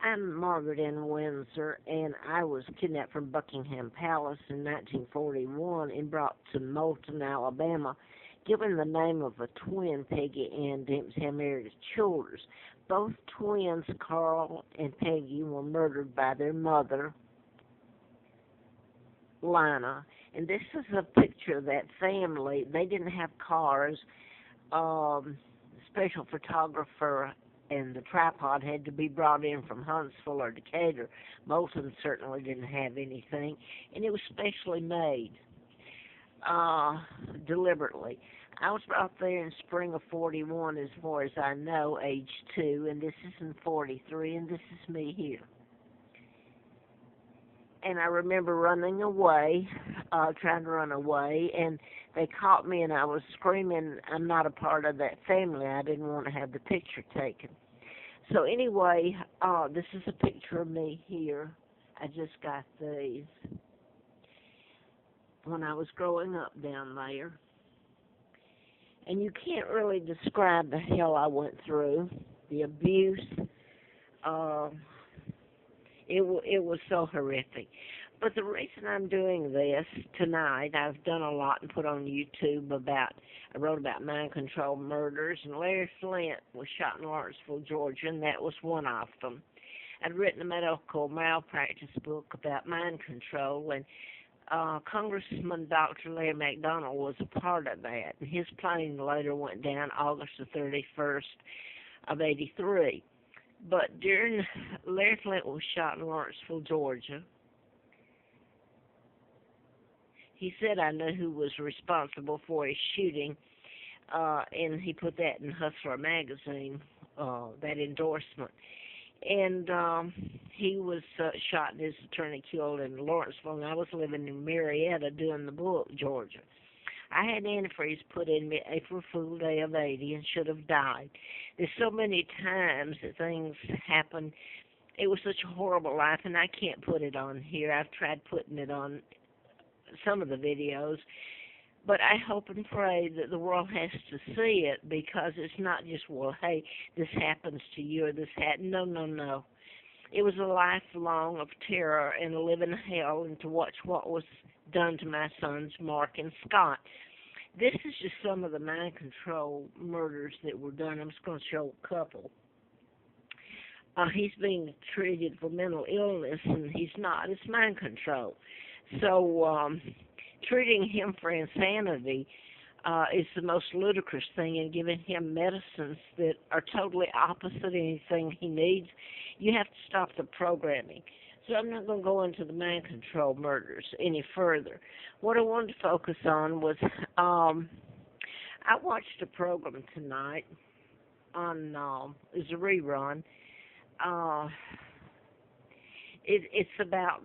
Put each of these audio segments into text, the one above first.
I'm Margaret Ann Windsor, and I was kidnapped from Buckingham Palace in 1941 and brought to Moulton, Alabama, given the name of a twin, Peggy Ann Dempsey, I married as Childers. Both twins, Carl and Peggy, were murdered by their mother, Lina. And this is a picture of that family. They didn't have cars. Special photographer and the tripod had to be brought in from Huntsville or Decatur. Moulton certainly didn't have anything, and it was specially made, deliberately. I was brought there in spring of 41, as far as I know, age 2, and this is in 43, and this is me here. And I remember running away, trying to run away, and they caught me, and I was screaming, I'm not a part of that family. I didn't want to have the picture taken. So anyway, this is a picture of me here. I just got these when I was growing up down there. And you can't really describe the hell I went through, the abuse. It was so horrific. But the reason I'm doing this tonight, I've done a lot and put on YouTube I wrote about mind control murders, and Larry Flint was shot in Lawrenceville, Georgia, and that was one of them. I'd written a medical malpractice book about mind control, and Congressman Dr. Larry McDonald was a part of that, and his plane later went down August the 31st of 83. But Larry Flint was shot in Lawrenceville, Georgia. He said I knew who was responsible for his shooting, and he put that in Hustler magazine, that endorsement. And he was shot and his attorney killed in Lawrenceville, and I was living in Marietta doing the book, Georgia. I had antifreeze put in me April Fool Day of 80 and should have died. There's so many times that things happen. It was such a horrible life, and I can't put it on here. I've tried putting it on some of the videos, but I hope and pray that the world has to see it, because it's not just, well, hey, this happens to you or this happened. No, no, no. It was a lifelong of terror and a living hell, and to watch what was done to my sons, Mark and Scott. This is just some of the mind control murders that were done. I'm just going to show a couple. He's being treated for mental illness, and he's not. It's mind control. So treating him for insanity is the most ludicrous thing, and giving him medicines that are totally opposite anything he needs. You have to stop the programming. So I'm not going to go into the mind control murders any further. What I wanted to focus on was I watched a program tonight on it's a rerun. It's about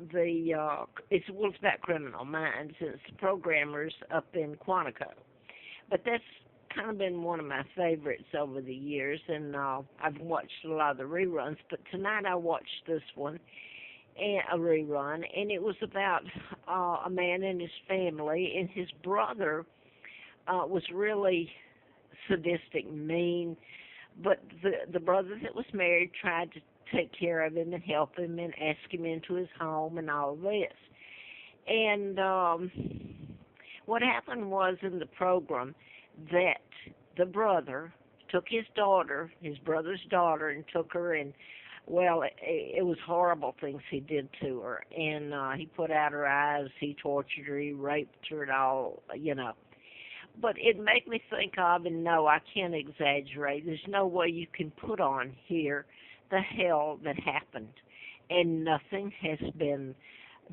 it's about criminal minds. It's programmers up in Quantico, but that's kind of been one of my favorites over the years, and I've watched a lot of the reruns. But tonight I watched this one, and a rerun, and it was about a man and his family, and his brother was really sadistic, mean, but the brother that was married tried to take care of him and help him and ask him into his home and all this. And what happened was in the program that the brother took his brother's daughter, and took her, and, well, it was horrible things he did to her. And he put out her eyes, he tortured her, he raped her, and all, But it made me think of, and no, I can't exaggerate, there's no way you can put on here the hell that happened, and nothing has been,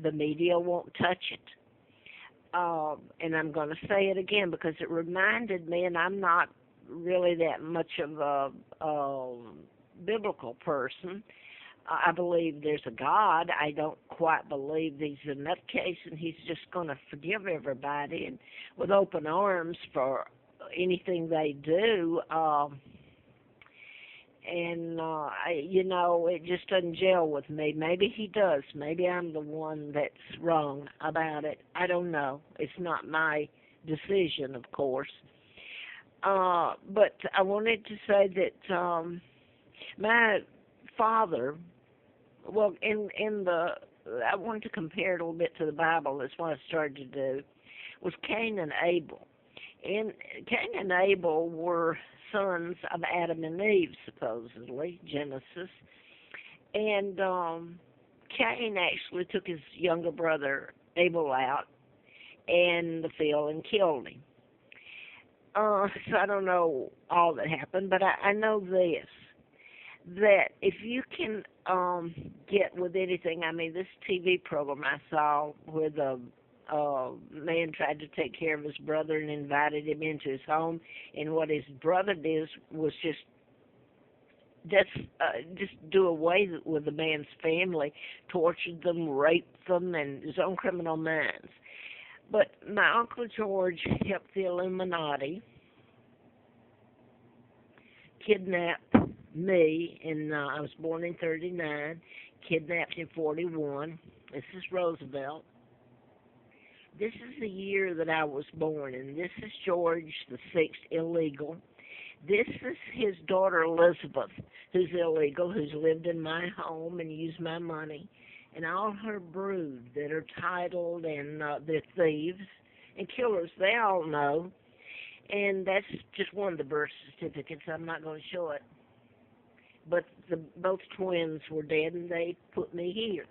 the media won't touch it. And I'm going to say it again because it reminded me, and I'm not really that much of a biblical person. I believe there's a God. I don't quite believe he's a nutcase and he's just going to forgive everybody and with open arms for anything they do. It just doesn't gel with me. Maybe he does. Maybe I'm the one that's wrong about it. I don't know. It's not my decision, of course. But I wanted to say that my father Well, in the I wanted to compare it a little bit to the Bible. That's what I started to do. Was Cain and Abel. And Cain and Abel were sons of Adam and Eve, supposedly, Genesis. And Cain actually took his younger brother Abel out in the field and killed him. So I don't know all that happened, but I know this, that if you can get with anything, I mean, this TV program I saw where the man tried to take care of his brother and invited him into his home, and what his brother did was just do away with the man's family, tortured them, raped them, and his own criminal minds. But my Uncle George helped the Illuminati kidnap me, and I was born in 39, kidnapped in 41. This is Roosevelt. This is the year that I was born, and this is George the Sixth, illegal. This is his daughter Elizabeth, who's illegal, who's lived in my home and used my money, and all her brood that are titled, and they're thieves and killers. They all know, and that's just one of the birth certificates. I'm not going to show it. But both twins were dead, and they put me here.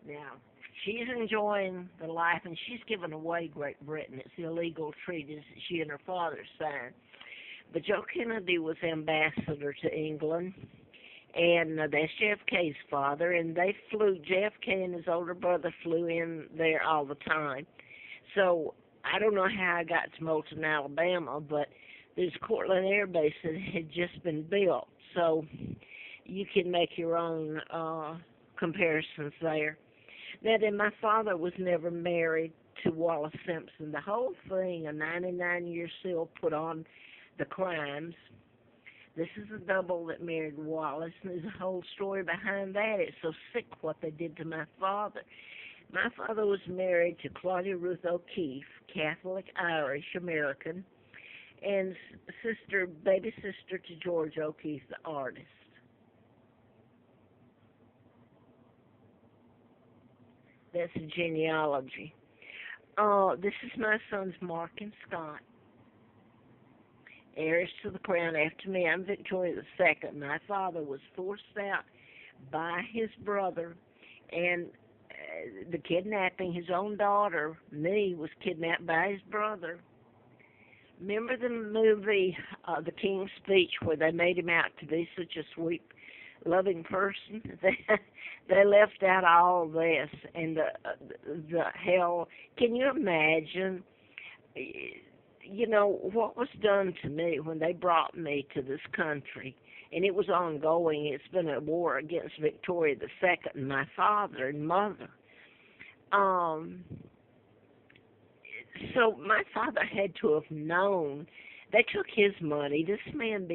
Now, she's enjoying the life, and she's given away Great Britain. It's the illegal treaties that she and her father signed. But Joe Kennedy was ambassador to England, and that's JFK's father, and they flew, JFK and his older brother flew in there all the time. So I don't know how I got to Moulton, Alabama, but there's Cortland Air Base that had just been built. So you can make your own comparisons there. Now, then, my father was never married to Wallace Simpson. The whole thing, a 99-year seal put on the crimes. This is a double that married Wallace, and there's a whole story behind that. It's so sick what they did to my father. My father was married to Claudia Ruth O'Keefe, Catholic Irish American, and baby sister to George O'Keefe, the artist. That's a genealogy. This is my sons Mark and Scott, heirs to the crown after me. I'm Victoria II. My father was forced out by his brother, and the kidnapping, his own daughter, me, was kidnapped by his brother. Remember the movie, The King's Speech, where they made him out to be such a sweet, loving person? They left out all this, and the hell. Can you imagine? You know, what was done to me when they brought me to this country, and it was ongoing. It's been a war against Victoria II and my father and mother. So my father had to have known. They took his money. This man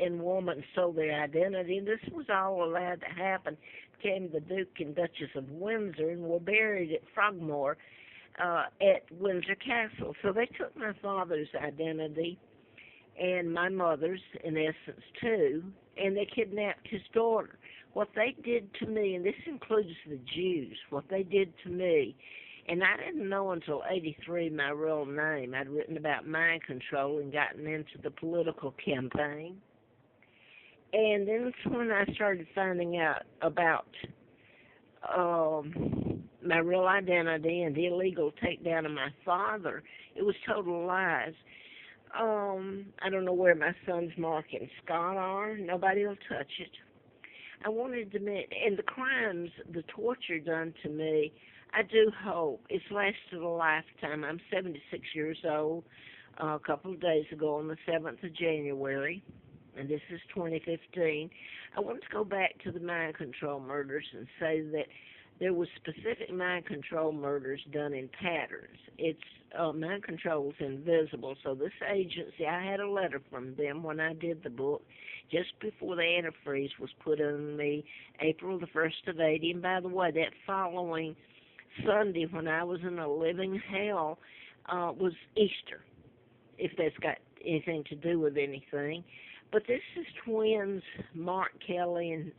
and woman sold their identity. This was all allowed to happen. Became the Duke and Duchess of Windsor and were buried at Frogmore at Windsor Castle. So they took my father's identity and my mother's, in essence, too, and they kidnapped his daughter. What they did to me, and this includes the Jews, what they did to me, and I didn't know until 83 my real name. I'd written about mind control and gotten into the political campaign. And then that's when I started finding out about my real identity and the illegal takedown of my father. It was total lies. I don't know where my sons Mark and Scott are. Nobody will touch it. I wanted to admit, and the crimes, the torture done to me, I do hope it's lasted a lifetime. I'm 76 years old. A couple of days ago on the 7th of January, and this is 2015, I want to go back to the mind control murders and say that there was specific mind control murders done in patterns. It's mind control is invisible. So this agency, I had a letter from them when I did the book, just before the antifreeze was put on me, April the 1st of 80. And by the way, that following Sunday, when I was in a living hell, was Easter, if that's got anything to do with anything. But this is twins, Mark Kelly and